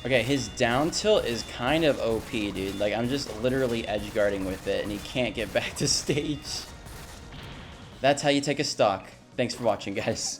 Okay, his down tilt is kind of OP, dude. Like, I'm just literally edge guarding with it, and he can't get back to stage. That's how you take a stock. Thanks for watching, guys.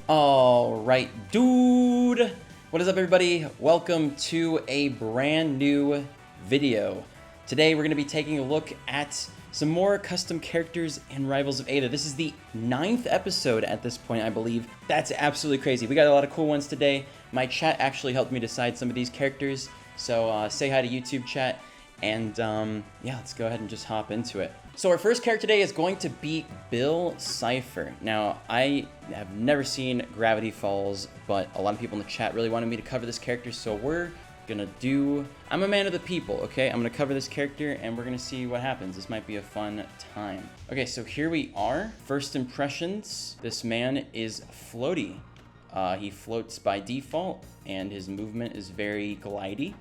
Alright, dude. What is up, everybody? Welcome to a brand new video. Today, we're going to be taking a look at some more custom characters in Rivals of Aether. This is the 9th episode at this point, I believe. That's absolutely crazy. We got a lot of cool ones today. My chat actually helped me decide some of these characters. So say hi to YouTube chat. And yeah, let's go ahead and just hop into it. So our first character today is going to be Bill Cipher. Now, I have never seen Gravity Falls, but a lot of people in the chat really wanted me to cover this character, so we're gonna do... I'm a man of the people, okay? I'm gonna cover this character, and we're gonna see what happens. This might be a fun time. Okay, so here we are. First impressions. This man is floaty. He floats by default, and his movement is very glidey.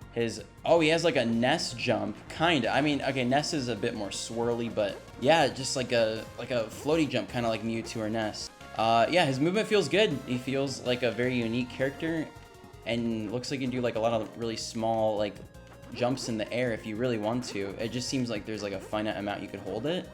Oh, he has like a Ness jump, kinda. I mean, okay, Ness is a bit more swirly, but yeah, just like a floaty jump, kind of like Mewtwo or Ness. Yeah, his movement feels good. He feels like a very unique character, and looks like you can do like a lot of really small like jumps in the air if you really want to. It just seems like there's like a finite amount you could hold it.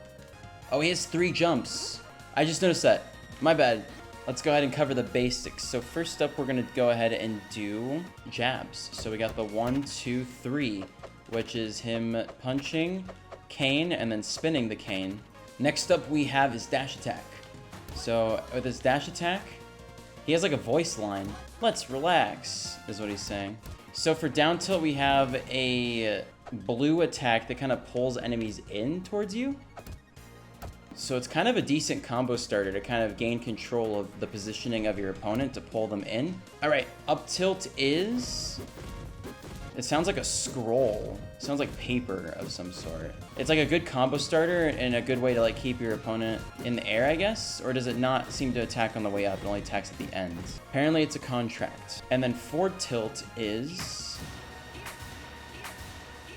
Oh, he has 3 jumps. I just noticed that. My bad. Let's go ahead and cover the basics. So first up, we're gonna go ahead and do jabs. So we got the 1, 2, 3, which is him punching cane and then spinning the cane. Next up, we have his dash attack. So with his dash attack, he has like a voice line. Let's relax, is what he's saying. So for down tilt, we have a blue attack that kind of pulls enemies in towards you. So it's kind of a decent combo starter to kind of gain control of the positioning of your opponent to pull them in. All right, up tilt is... It sounds like a scroll. It sounds like paper of some sort. It's like a good combo starter and a good way to like keep your opponent in the air, I guess? Or does it not seem to attack on the way up? It only attacks at the end. Apparently it's a contract. And then forward tilt is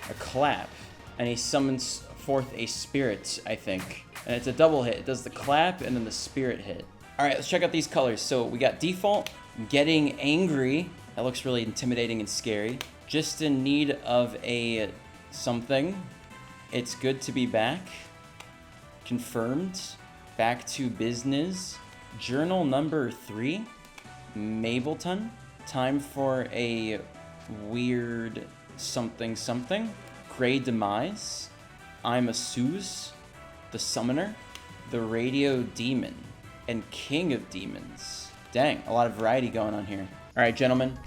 a clap. And he summons forth a spirit, I think. And it's a double hit. It does the clap and then the spirit hit. All right, let's check out these colors. So we got default, getting angry. That looks really intimidating and scary. Just in need of a something. It's good to be back. Confirmed. Back to business. Journal number 3. Mableton. Time for a weird something something. Gray demise. I'm a Suze. The Summoner, the Radio Demon, and King of Demons. Dang, a lot of variety going on here. All right, gentlemen,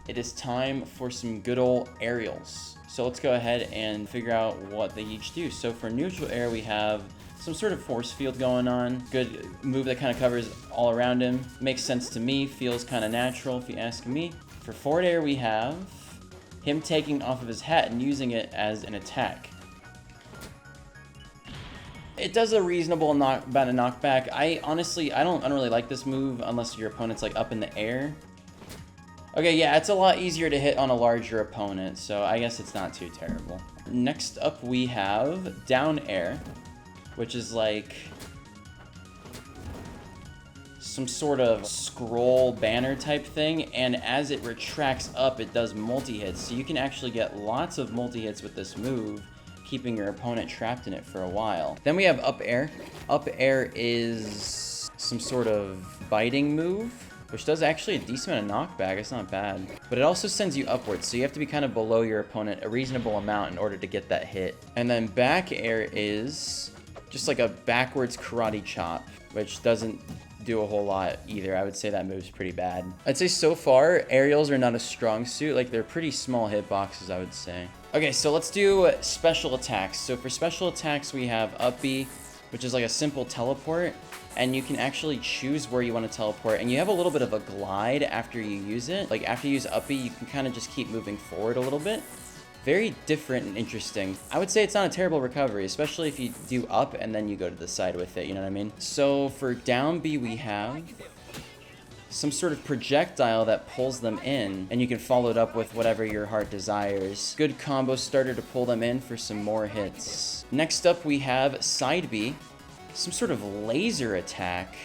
it is time for some good old aerials. So let's go ahead and figure out what they each do. So for neutral air, we have some sort of force field going on. Good move that kind of covers all around him. Makes sense to me, feels kind of natural if you ask me. For forward air, we have him taking off of his hat and using it as an attack. It does a reasonable amount of knockback. I don't really like this move unless your opponent's like up in the air. Okay, yeah, it's a lot easier to hit on a larger opponent, so I guess it's not too terrible. Next up, we have down air, which is like some sort of scroll banner type thing, and as it retracts up, it does multi-hits, so you can actually get lots of multi-hits with this move, keeping your opponent trapped in it for a while. Then we have up air. Up air is some sort of biting move, which does actually a decent amount of knockback. It's not bad. But it also sends you upwards, so you have to be kind of below your opponent a reasonable amount in order to get that hit. And then back air is just like a backwards karate chop, which doesn't do a whole lot either. I would say that move's pretty bad. I'd say so far, aerials are not a strong suit. Like, they're pretty small hitboxes, I would say. Okay, so let's do special attacks. So for special attacks, we have up B, which is like a simple teleport, and you can actually choose where you want to teleport, and you have a little bit of a glide after you use it. Like, after you use up B, you can kind of just keep moving forward a little bit. Very different and interesting. I would say it's not a terrible recovery, especially if you do up and then you go to the side with it, you know what I mean? So for down B, we have some sort of projectile that pulls them in, and you can follow it up with whatever your heart desires. Good combo starter to pull them in for some more hits. Next up, we have side B, some sort of laser attack.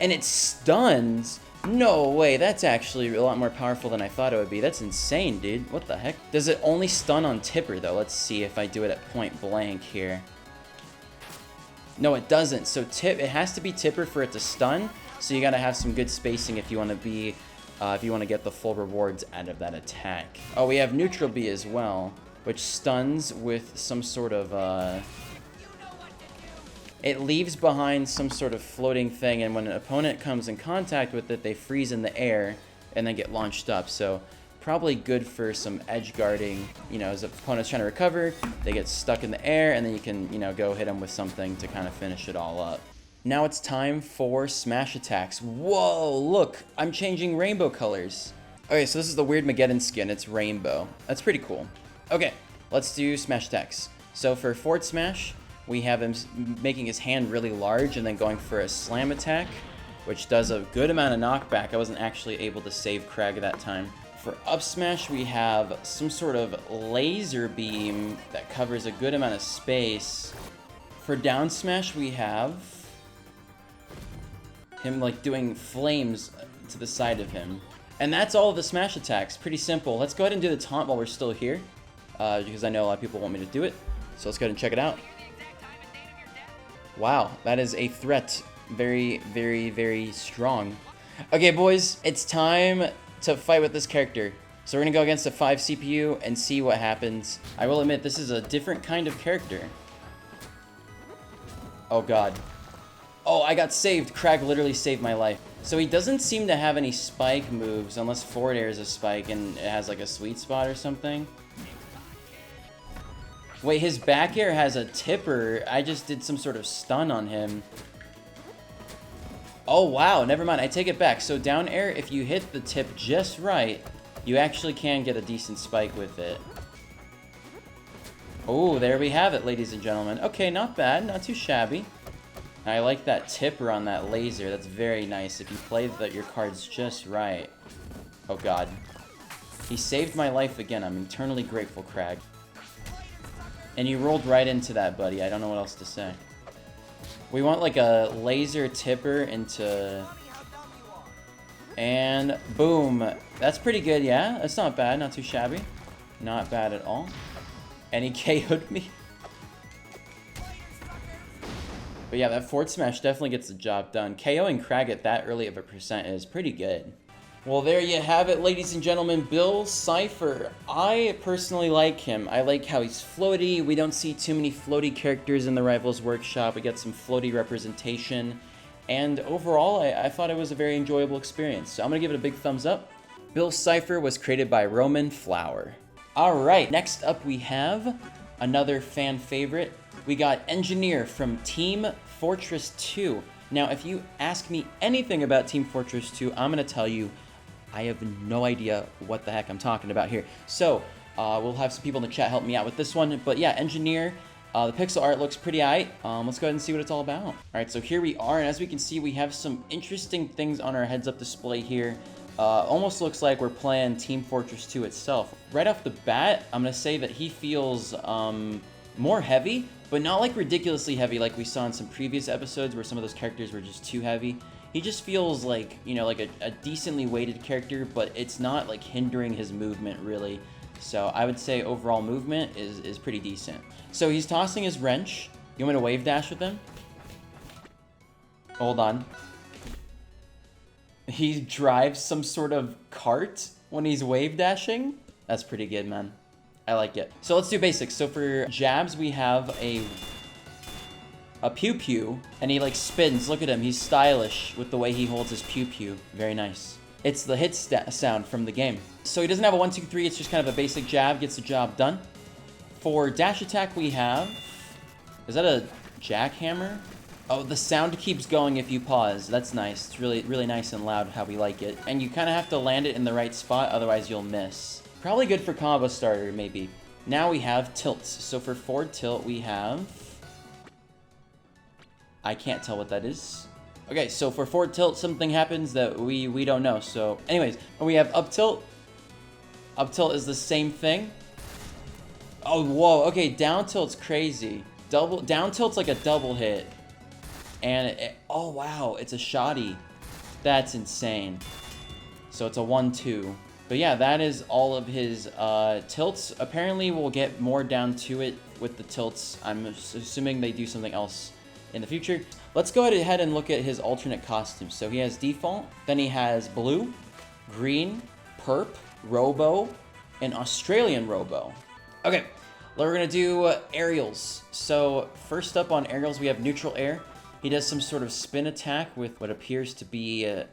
And it stuns? No way, that's actually a lot more powerful than I thought it would be. That's insane, dude. What the heck? Does it only stun on Tipper, though? Let's see if I do it at point blank here. No, it doesn't. So it has to be Tipper for it to stun. So you gotta have some good spacing if you want to be, if you want to get the full rewards out of that attack. Oh, we have Neutral B as well, which stuns with some sort of, it leaves behind some sort of floating thing, and when an opponent comes in contact with it, they freeze in the air and then get launched up. So probably good for some edge guarding, you know, as the opponent's trying to recover, they get stuck in the air, and then you can, you know, go hit them with something to kind of finish it all up. Now it's time for smash attacks. Whoa, look, I'm changing rainbow colors. Okay, so this is the weird Mageddon skin. It's rainbow. That's pretty cool. Okay, let's do smash attacks. So for forward smash, we have him making his hand really large and then going for a slam attack, which does a good amount of knockback. I wasn't actually able to save Crag that time. For up smash, we have some sort of laser beam that covers a good amount of space. For down smash, we have him like doing flames to the side of him. And that's all of the smash attacks. Pretty simple. Let's go ahead and do the taunt while we're still here, because I know a lot of people want me to do it. So let's go ahead and check it out. Wow, that is a threat. Very, very, very strong. Okay, boys, it's time to fight with this character. So we're gonna go against a 5 CPU and see what happens. I will admit, this is a different kind of character. Oh god. Oh, I got saved. Crag literally saved my life. So he doesn't seem to have any spike moves unless forward air is a spike and it has like a sweet spot or something. Wait, his back air has a tipper. I just did some sort of stun on him. Oh, wow. Never mind. I take it back. So down air, if you hit the tip just right, you actually can get a decent spike with it. Oh, there we have it, ladies and gentlemen. Okay, not bad. Not too shabby. I like that tipper on that laser. That's very nice if you play your cards just right. Oh, God. He saved my life again. I'm eternally grateful, Crag. And you rolled right into that, buddy. I don't know what else to say. We want like a laser tipper into... And boom. That's pretty good, yeah? That's not bad. Not too shabby. Not bad at all. And he KO'd me. But yeah, that forward smash definitely gets the job done. KOing Crag at that early of a percent is pretty good. Well, there you have it, ladies and gentlemen. Bill Cipher. I personally like him. I like how he's floaty. We don't see too many floaty characters in the Rivals Workshop. We get some floaty representation. And overall, I thought it was a very enjoyable experience. So I'm going to give it a big thumbs up. Bill Cipher was created by Roman Flower. All right, next up we have another fan favorite. We got Engineer from Team Fortress 2. Now, if you ask me anything about Team Fortress 2, I'm going to tell you I have no idea what the heck I'm talking about here. So, we'll have some people in the chat help me out with this one. But yeah, Engineer, the pixel art looks pretty aight. Let's go ahead and see what it's all about. All right, so here we are. And as we can see, we have some interesting things on our heads-up display here. Almost looks like we're playing Team Fortress 2 itself. Right off the bat, I'm going to say that he feels more heavy, but not like ridiculously heavy like we saw in some previous episodes where some of those characters were just too heavy. He just feels like, you know, like a decently weighted character, but it's not like hindering his movement really. So I would say overall movement is pretty decent. So he's tossing his wrench. You want me to wave dash with him? Hold on. He drives some sort of cart when he's wave dashing. That's pretty good, man. I like it. So let's do basics. So for jabs, we have a pew pew, and he like spins. Look at him. He's stylish with the way he holds his pew pew. Very nice. It's the hit sound from the game. So he doesn't have a 1, 2, 3. It's just kind of a basic jab. Gets the job done. For dash attack, we have... Is that a jackhammer? Oh, the sound keeps going if you pause. That's nice. It's really, really nice and loud how we like it. And you kind of have to land it in the right spot, otherwise you'll miss. Probably good for combo starter, maybe. Now we have tilts. So for forward tilt, we have... I can't tell what that is. Okay, so for forward tilt, something happens that we don't know. So anyways, when we have up tilt is the same thing. Oh, whoa. Okay, down tilt's crazy. Down tilt's like a double hit. And oh, wow, it's a shoddy. That's insane. So it's a 1-2. But yeah, that is all of his tilts. Apparently we'll get more down to it with the tilts. I'm assuming they do something else in the future. Let's go ahead and look at his alternate costumes. So he has default, then he has blue, green, perp, robo, and Australian robo. Okay, we're gonna do aerials. So first up on aerials, we have neutral air. He does some sort of spin attack with what appears to be a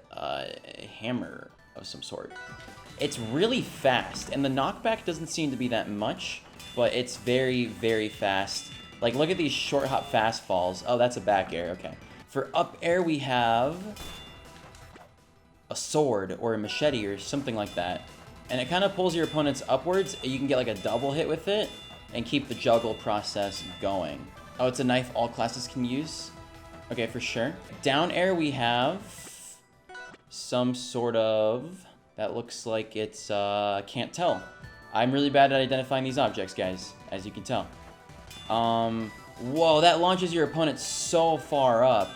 hammer of some sort. It's really fast, and the knockback doesn't seem to be that much, but it's very, very fast. Like, look at these short hop fast falls. Oh, that's a back air, okay. For up air, we have a sword or a machete or something like that. And it kind of pulls your opponents upwards. You can get like a double hit with it and keep the juggle process going. Oh, it's a knife all classes can use. Okay, for sure. Down air, we have some sort of... That looks like it's, can't tell. I'm really bad at identifying these objects, guys, as you can tell. Whoa, that launches your opponent so far up.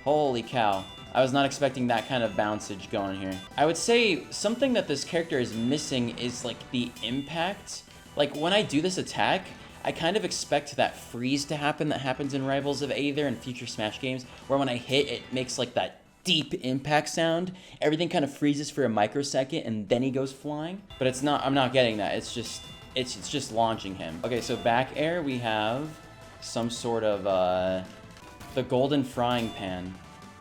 Holy cow. I was not expecting that kind of bouncage going here. I would say something that this character is missing is, like, the impact. Like, when I do this attack, I kind of expect that freeze to happen that happens in Rivals of Aether and future Smash games, where when I hit, it makes, like, that deep impact sound. Everything kind of freezes for a microsecond and then he goes flying. But it's not, I'm not getting that. It's just launching him. Okay, so back air, we have some sort of the golden frying pan.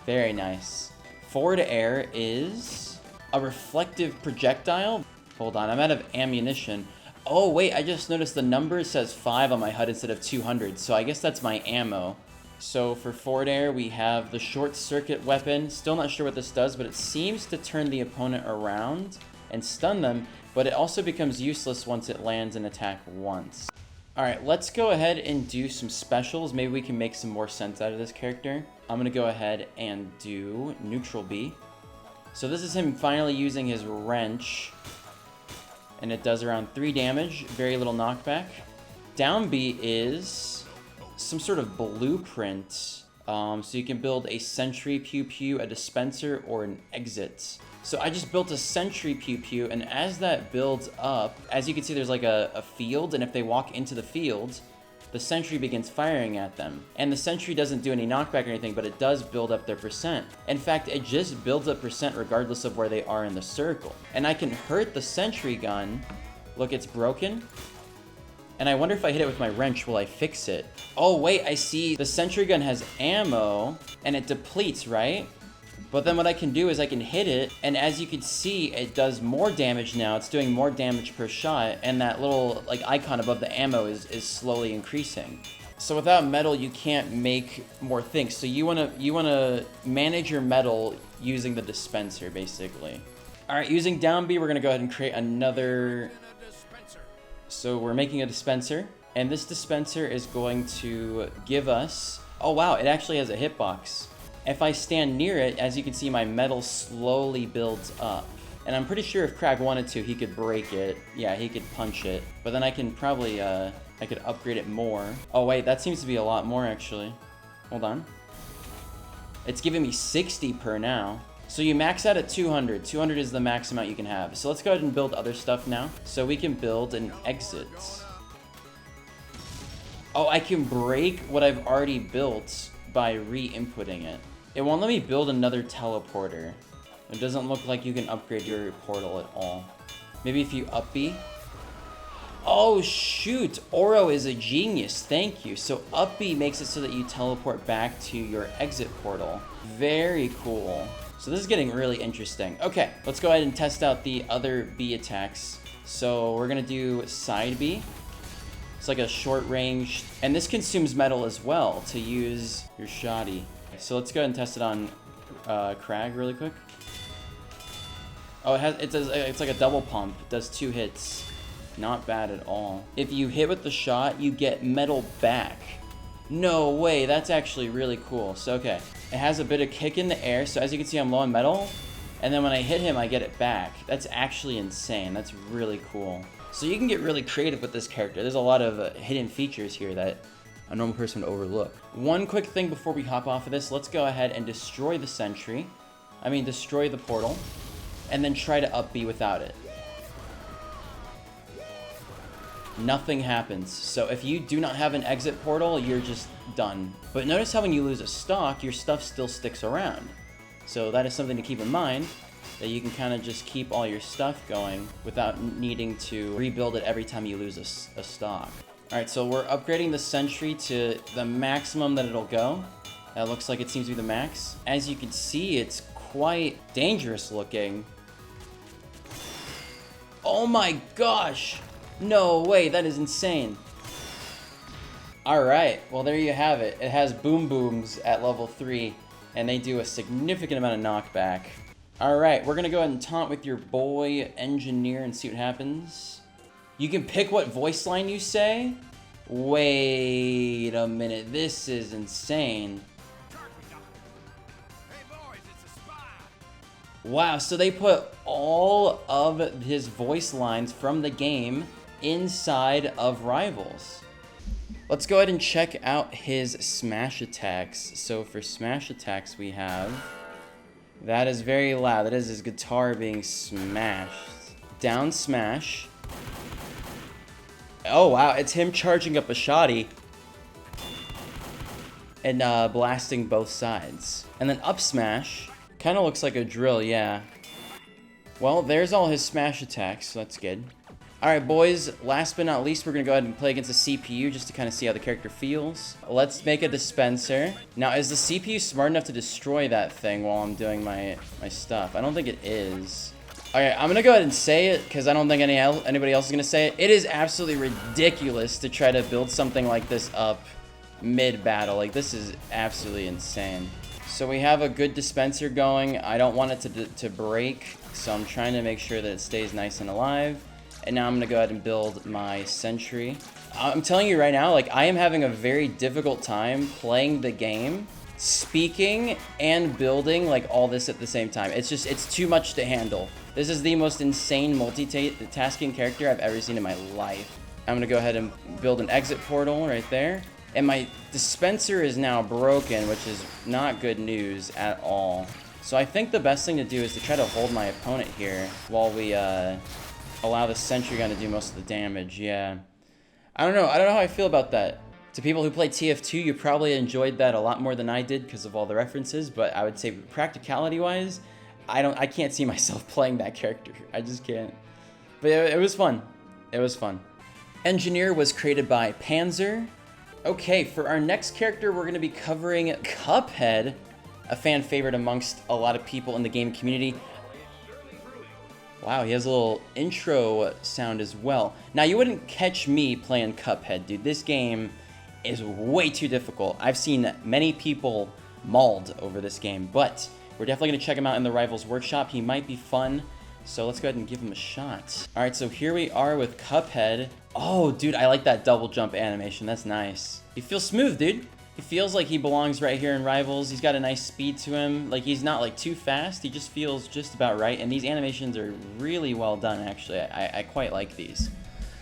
Very nice. Forward air is a reflective projectile. Hold on, I'm out of ammunition. Oh wait, I just noticed the number says 5 on my HUD instead of 200, so I guess that's my ammo. So for forward air, we have the short circuit weapon. Still not sure what this does, but it seems to turn the opponent around and stun them, but it also becomes useless once it lands an attack once. All right, let's go ahead and do some specials. Maybe we can make some more sense out of this character. I'm gonna go ahead and do neutral B. So this is him finally using his wrench, and it does around 3 damage, very little knockback. Down B is some sort of blueprint, so you can build a sentry pew pew, a dispenser, or an exit. So I just built a sentry pew pew, and as that builds up, as you can see, there's like a field, and if they walk into the field, the sentry begins firing at them. And the sentry doesn't do any knockback or anything, but it does build up their percent. In fact, it just builds up percent regardless of where they are in the circle. And I can hurt the sentry gun. Look, it's broken. And I wonder if I hit it with my wrench, will I fix it? Oh wait, I see the sentry gun has ammo and it depletes, right? But then what I can do is I can hit it, and as you can see, it does more damage now. It's doing more damage per shot, and that little like icon above the ammo is slowly increasing. So without metal, you can't make more things. So you wanna manage your metal using the dispenser, basically. All right, using down B, we're gonna go ahead and create another. So we're making a dispenser, and this dispenser is going to give us, oh wow, it actually has a hitbox. If I stand near it, as you can see, my metal slowly builds up. And I'm pretty sure if Crag wanted to, he could break it. Yeah, he could punch it. But then I can probably, I could upgrade it more. Oh wait, that seems to be a lot more actually. Hold on. It's giving me 60 per now. So you max out at 200. 200 is the max amount you can have. So let's go ahead and build other stuff now. So we can build an exit. Oh, I can break what I've already built by re-inputting it. It won't let me build another teleporter. It doesn't look like you can upgrade your portal at all. Maybe if you up B. Oh shoot, Oro is a genius, thank you. So up B makes it so that you teleport back to your exit portal. Very cool. So this is getting really interesting. Okay, let's go ahead and test out the other B attacks. So we're gonna do side B. It's like a short range, and this consumes metal as well to use your shoddy. So let's go ahead and test it on Crag really quick. Oh, it's like a double pump. It does 2 hits. Not bad at all. If you hit with the shot, you get metal back. No way, that's actually really cool. So okay, it has a bit of kick in the air. So as you can see, I'm low on metal, and then when I hit him, I get it back. That's actually insane. That's really cool. So you can get really creative with this character. There's a lot of hidden features here that a normal person would overlook. One quick thing before we hop off of this, let's go ahead and destroy the sentry. destroy the portal, and then try to up B without it. Nothing happens. So if you do not have an exit portal, you're just done. But notice how when you lose a stock, your stuff still sticks around. So that is something to keep in mind, that you can kind of just keep all your stuff going without needing to rebuild it every time you lose a stock. Alright, so we're upgrading the sentry to the maximum that it'll go. That looks like it seems to be the max. As you can see, it's quite dangerous looking. Oh my gosh! No way, that is insane. Alright, well there you have it. It has boom booms at level 3, and they do a significant amount of knockback. Alright, we're gonna go ahead and taunt with your boy Engineer and see what happens. You can pick what voice line you say? Wait a minute, this is insane. Wow, so they put all of his voice lines from the game inside of Rivals. Let's go ahead and check out his smash attacks. So for smash attacks we have... That is very loud. That is his guitar being smashed. Down smash. Oh wow, it's him charging up a shoddy. And blasting both sides. And then up smash. Kind of looks like a drill, yeah. Well, there's all his smash attacks, so that's good. Alright boys, last but not least, we're going to go ahead and play against the CPU just to kind of see how the character feels. Let's make a dispenser. Now, is the CPU smart enough to destroy that thing while I'm doing my stuff? I don't think it is. Alright, I'm going to go ahead and say it because I don't think anybody else is going to say it. It is absolutely ridiculous to try to build something like this up mid-battle. Like, this is absolutely insane. So we have a good dispenser going. I don't want it to break, so I'm trying to make sure that it stays nice and alive. And now I'm going to go ahead and build my sentry. I'm telling you right now, like, I am having a very difficult time playing the game, speaking, and building, like, all this at the same time. It's too much to handle. This is the most insane multitasking character I've ever seen in my life. I'm going to go ahead and build an exit portal right there. And my dispenser is now broken, which is not good news at all. So I think the best thing to do is to try to hold my opponent here while we, allow the sentry gun to do most of the damage, yeah. I don't know how I feel about that. To people who play TF2, you probably enjoyed that a lot more than I did because of all the references, but I would say practicality-wise, I can't see myself playing that character. I just can't. But it was fun. It was fun. Engineer was created by Panzer. Okay, for our next character, we're going to be covering Cuphead, a fan favorite amongst a lot of people in the game community. Wow, he has a little intro sound as well. Now, you wouldn't catch me playing Cuphead, dude. This game is way too difficult. I've seen many people mauled over this game, but we're definitely going to check him out in the Rivals Workshop. He might be fun, so let's go ahead and give him a shot. All right, so here we are with Cuphead. Oh, dude, I like that double jump animation. That's nice. He feels smooth, dude. He feels like he belongs right here in Rivals. He's got a nice speed to him. Like, he's not, like, too fast. He just feels just about right. And these animations are really well done, actually. I quite like these.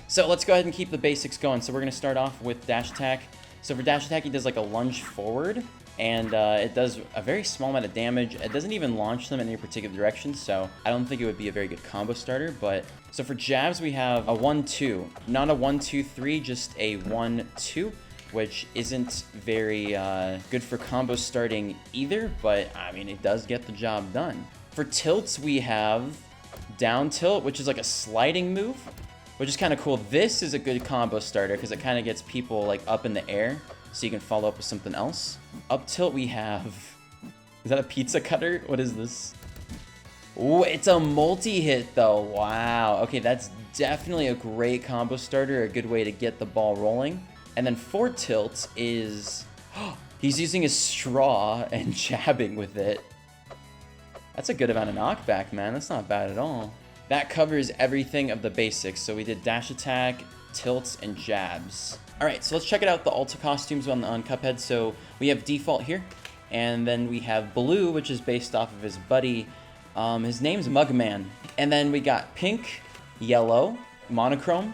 So let's go ahead and keep the basics going. So we're going to start off with dash attack. So for dash attack, he does, like, a lunge forward. And it does a very small amount of damage. It doesn't even launch them in any particular direction. So I don't think it would be a very good combo starter. But so for jabs, we have a 1-2. Not a 1-2-3, just a 1-2. Which isn't very good for combo starting either, but I mean, it does get the job done. For tilts, we have down tilt, which is like a sliding move, which is kind of cool. This is a good combo starter because it kind of gets people like up in the air, so you can follow up with something else. Up tilt, we have... Is that a pizza cutter? What is this? Oh, it's a multi-hit though. Wow. Okay, that's definitely a great combo starter, a good way to get the ball rolling. And then for tilt is... he's using a straw and jabbing with it. That's a good amount of knockback, man. That's not bad at all. That covers everything of the basics. So we did dash attack, tilts, and jabs. Alright, so let's check it out, the Alta costumes on Cuphead. So we have default here. And then we have blue, which is based off of his buddy. His name's Mugman. And then we got pink, yellow, monochrome,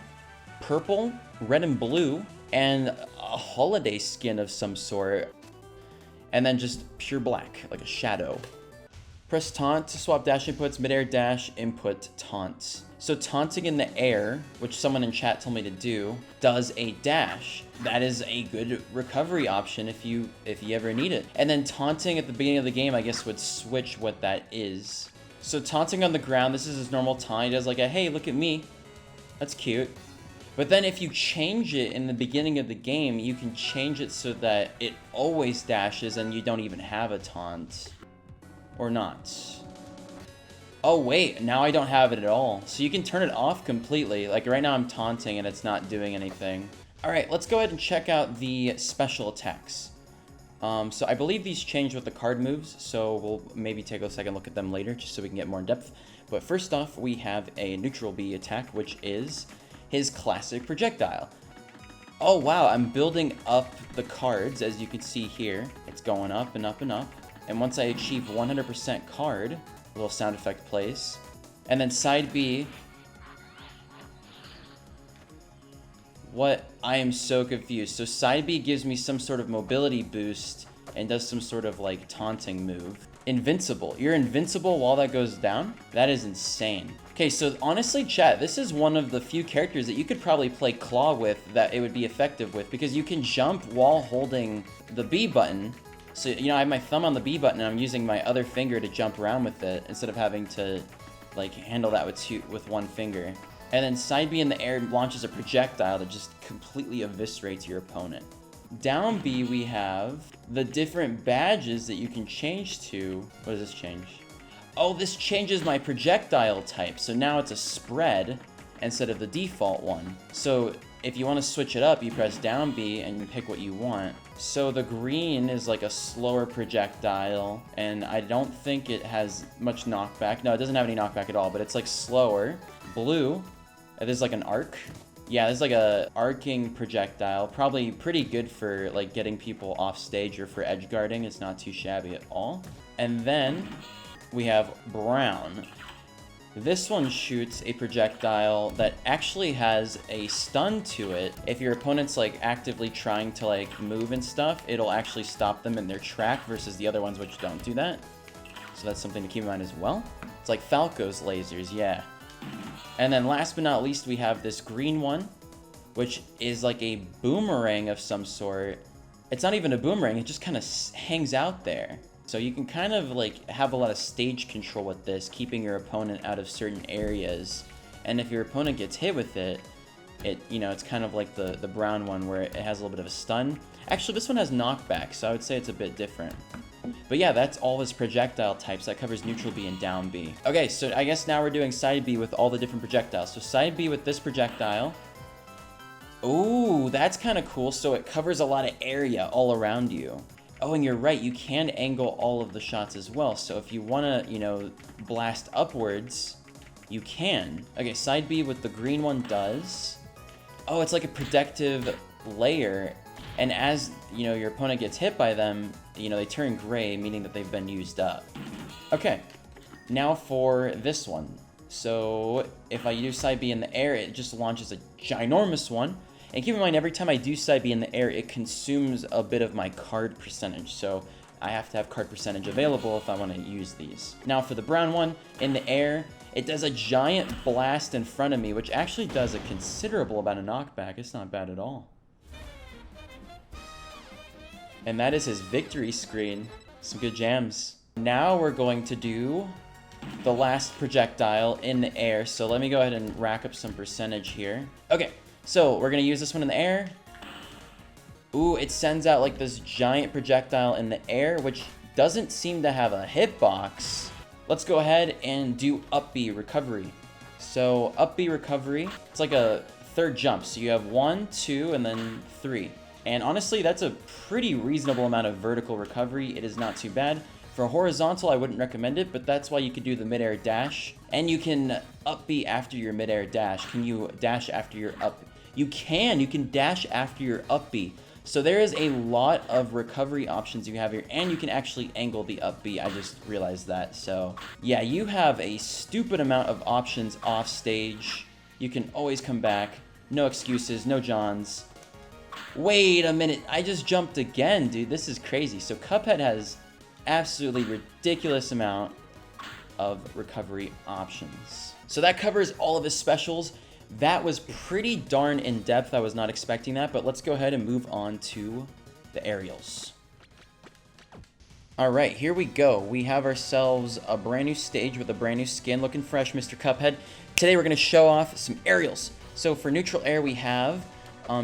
purple, red and blue, and a holiday skin of some sort, and then just pure black, like a shadow. Press taunt to swap dash inputs, midair dash, input, taunt. So taunting in the air, which someone in chat told me to do, does a dash. That is a good recovery option if you ever need it. And then taunting at the beginning of the game, I guess, would switch what that is. So taunting on the ground, this is his normal taunt. He does like a, hey, look at me. That's cute. But then if you change it in the beginning of the game, you can change it so that it always dashes and you don't even have a taunt. Or not. Oh wait, now I don't have it at all. So you can turn it off completely. Like right now I'm taunting and it's not doing anything. Alright, let's go ahead and check out the special attacks. So I believe these change with the card moves, so we'll maybe take a second look at them later just so we can get more in depth. But first off, we have a neutral B attack, which is his classic projectile. Oh wow, I'm building up the cards, as you can see here. It's going up and up and up. And once I achieve 100% card, a little sound effect plays. And then side B. What? I am so confused. So side B gives me some sort of mobility boost and does some sort of like taunting move. Invincible. You're invincible while that goes down? That is insane. Okay, so honestly, chat, this is one of the few characters that you could probably play Claw with that it would be effective with, because you can jump while holding the B button. So, you know, I have my thumb on the B button and I'm using my other finger to jump around with it instead of having to, like, handle that with one finger. And then side B in the air launches a projectile that just completely eviscerates your opponent. Down B, we have the different badges that you can change to. What does this change? Oh, this changes my projectile type. So now it's a spread instead of the default one. So if you want to switch it up, you press down B and you pick what you want. So the green is like a slower projectile, and I don't think it has much knockback. No, it doesn't have any knockback at all, but it's like slower. Blue, there's like an arc. Yeah, there's like a arcing projectile. Probably pretty good for like getting people off stage or for edge guarding. It's not too shabby at all. And then we have brown. This one shoots a projectile that actually has a stun to it. If your opponent's like actively trying to like move and stuff, it'll actually stop them in their track versus the other ones which don't do that. So that's something to keep in mind as well. It's like Falco's lasers, yeah. And then last but not least, we have this green one, which is like a boomerang of some sort. It's not even a boomerang, it just kind of hangs out there. So you can kind of like have a lot of stage control with this, keeping your opponent out of certain areas. And if your opponent gets hit with it, you know, it's kind of like the brown one where it has a little bit of a stun. Actually, this one has knockback, so I would say it's a bit different. But yeah, that's all his projectile types. That covers neutral B and down B. Okay, so I guess now we're doing side B with all the different projectiles. So side B with this projectile. Ooh, that's kind of cool. So it covers a lot of area all around you. Oh, and you're right, you can angle all of the shots as well. So if you want to, you know, blast upwards, you can. Okay, side B with the green one does. Oh, it's like a protective layer. And as, you know, your opponent gets hit by them, you know, they turn gray, meaning that they've been used up. Okay, now for this one. So if I use side B in the air, it just launches a ginormous one. And keep in mind, every time I do side B in the air, it consumes a bit of my card percentage. So I have to have card percentage available if I want to use these. Now for the brown one, in the air, it does a giant blast in front of me, which actually does a considerable amount of knockback. It's not bad at all. And that is his victory screen. Some good jams. Now we're going to do the last projectile in the air. So let me go ahead and rack up some percentage here. Okay. So we're going to use this one in the air. Ooh, it sends out like this giant projectile in the air, which doesn't seem to have a hitbox. Let's go ahead and do up B recovery. So up B recovery, it's like a third jump. So you have 1, 2, and then 3. And honestly, that's a pretty reasonable amount of vertical recovery. It is not too bad. For horizontal, I wouldn't recommend it, but that's why you could do the midair dash. And you can up B after your midair dash. Can you dash after your up? You can dash after your up B. So there is a lot of recovery options you have here, and you can actually angle the up B. I just realized that. So yeah, you have a stupid amount of options off stage. You can always come back. No excuses, no Johns. Wait a minute, I just jumped again, dude. This is crazy. So Cuphead has absolutely ridiculous amount of recovery options. So that covers all of his specials. That was pretty darn in-depth. I was not expecting that, but let's go ahead and move on to the aerials. All right, here we go. We have ourselves a brand new stage with a brand new skin, looking fresh, Mr. Cuphead. Today we're gonna show off some aerials. So for neutral air, we have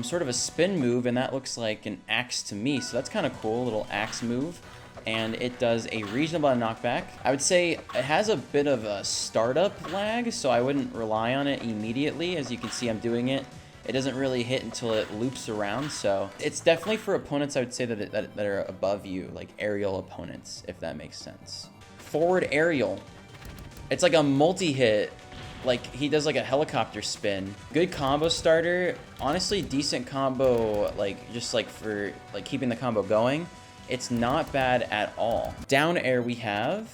sort of a spin move, and that looks like an axe to me. So that's kind of cool, little axe move. And it does a reasonable knockback. I would say it has a bit of a startup lag, so I wouldn't rely on it immediately. As you can see, I'm doing it. It doesn't really hit until it loops around, so it's definitely for opponents, I would say, that are above you, like aerial opponents, if that makes sense. Forward aerial. It's like a multi-hit. Like, he does like a helicopter spin. Good combo starter. Honestly, decent combo, like, just like for like keeping the combo going. It's not bad at all. Down air, we have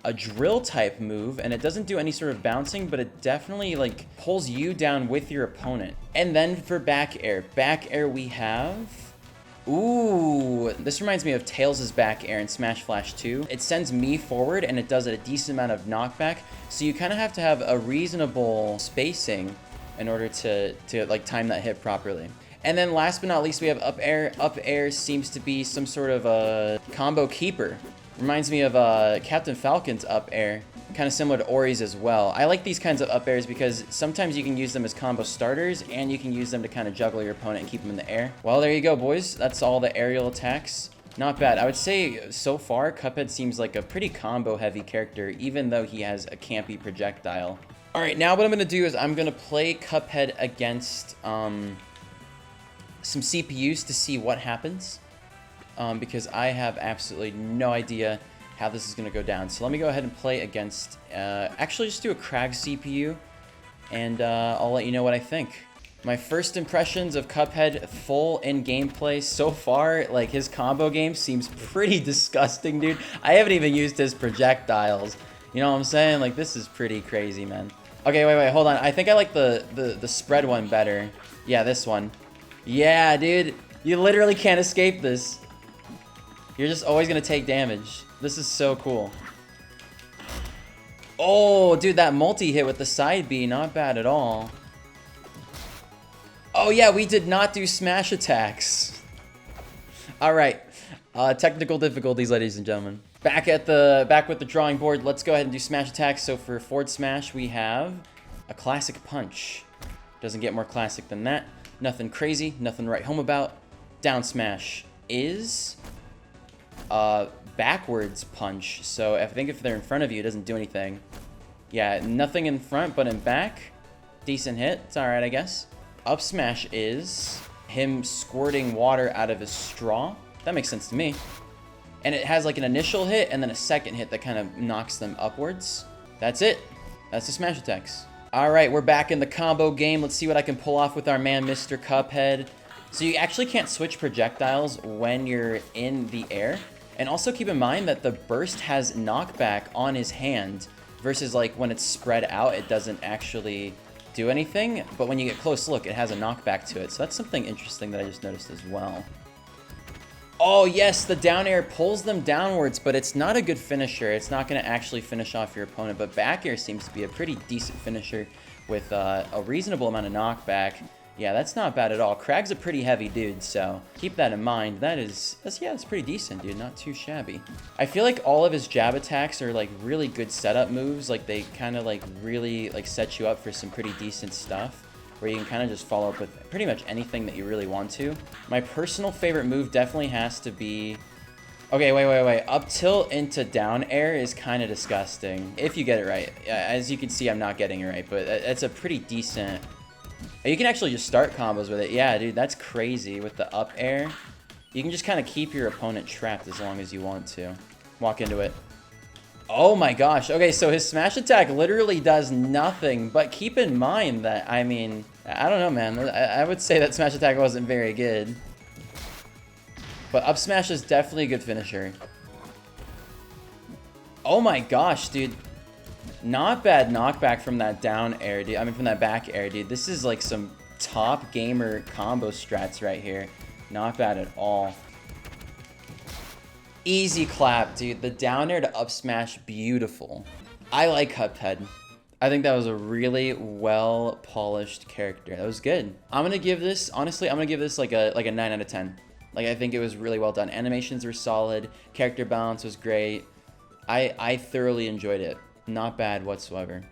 a drill type move, and it doesn't do any sort of bouncing, but it definitely like pulls you down with your opponent. And then for back air we have, ooh, this reminds me of Tails' back air in Smash Flash 2. It sends me forward, and it does a decent amount of knockback, so you kind of have to have a reasonable spacing in order to like time that hit properly. And then last but not least, we have up air. Up air seems to be some sort of a combo keeper. Reminds me of Captain Falcon's up air, kind of similar to Ori's as well. I like these kinds of up airs because sometimes you can use them as combo starters, and you can use them to kind of juggle your opponent and keep them in the air. Well, there you go, boys. That's all the aerial attacks. Not bad. I would say so far, Cuphead seems like a pretty combo-heavy character, even though he has a campy projectile. All right, now what I'm going to do is I'm going to play Cuphead against some CPUs to see what happens, because I have absolutely no idea how this is going to go down. So let me go ahead and play against, actually just do a Krag CPU, and I'll let you know what I think. My first impressions of Cuphead full in gameplay so far, like his combo game seems pretty disgusting, dude. I haven't even used his projectiles. You know what I'm saying? Like, this is pretty crazy, man. Okay, wait, hold on. I think I like the spread one better. Yeah, this one. Yeah, dude, you literally can't escape this. You're just always gonna take damage. This is so cool. Oh, dude, that multi-hit with the side B, not bad at all. Oh yeah, we did not do smash attacks. All right, technical difficulties, ladies and gentlemen. Back with the drawing board. Let's go ahead and do smash attacks. So for forward smash, we have a classic punch. Doesn't get more classic than that. Nothing crazy, nothing to write home about. Down smash is backwards punch. So I think if they're in front of you, it doesn't do anything. Yeah, nothing in front, but in back, decent hit. It's all right, I guess. Up smash is him squirting water out of his straw. That makes sense to me. And it has like an initial hit and then a second hit that kind of knocks them upwards. That's it. That's the smash attacks. All right, we're back in the combo game. Let's see what I can pull off with our man, Mr. Cuphead. So you actually can't switch projectiles when you're in the air. And also keep in mind that the burst has knockback on his hand versus like when it's spread out, it doesn't actually do anything. But when you get close look, it has a knockback to it. So that's something interesting that I just noticed as well. Oh yes, the down air pulls them downwards, but it's not a good finisher. It's not going to actually finish off your opponent, but back air seems to be a pretty decent finisher with a reasonable amount of knockback. Yeah, that's not bad at all. Krag's a pretty heavy dude, so keep that in mind. That's pretty decent, dude. Not too shabby. I feel like all of his jab attacks are like really good setup moves. Like they kind of like really like set you up for some pretty decent stuff, where you can kind of just follow up with pretty much anything that you really want to. My personal favorite move definitely has to be... Okay, wait. Up tilt into down air is kind of disgusting, if you get it right. As you can see, I'm not getting it right, but it's a pretty decent... You can actually just start combos with it. Yeah, dude, that's crazy. With the up air, you can just kind of keep your opponent trapped as long as you want to. Walk into it. Oh my gosh. Okay, so his smash attack literally does nothing, but keep in mind that, I mean, I don't know, man. I would say that smash attack wasn't very good. But up smash is definitely a good finisher. Oh my gosh, dude. Not bad knockback from that down air, dude. I mean, from that back air, dude. This is like some top gamer combo strats right here. Not bad at all. Easy clap, dude. The down air to up smash, beautiful. I like Cuphead. I think that was a really well polished character. That was good. I'm gonna give this, honestly, I'm gonna give this like a 9 out of 10. Like, I think it was really well done. Animations were solid. Character balance was great. I thoroughly enjoyed it. Not bad whatsoever.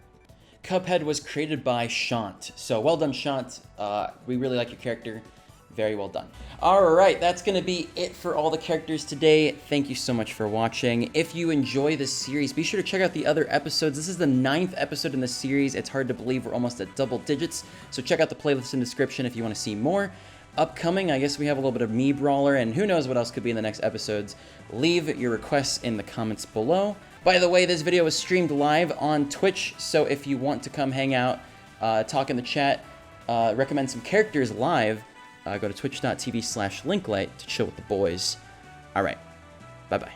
Cuphead was created by Shant. So well done, Shant. We really like your character. Very well done. All right, that's going to be it for all the characters today. Thank you so much for watching. If you enjoy this series, be sure to check out the other episodes. This is the 9th episode in the series. It's hard to believe we're almost at double digits. So check out the playlist in the description if you want to see more. Upcoming, I guess we have a little bit of Me Brawler, and who knows what else could be in the next episodes. Leave your requests in the comments below. By the way, this video is streamed live on Twitch, so if you want to come hang out, talk in the chat, recommend some characters live, go to twitch.tv/Linklight to chill with the boys. All right, bye-bye.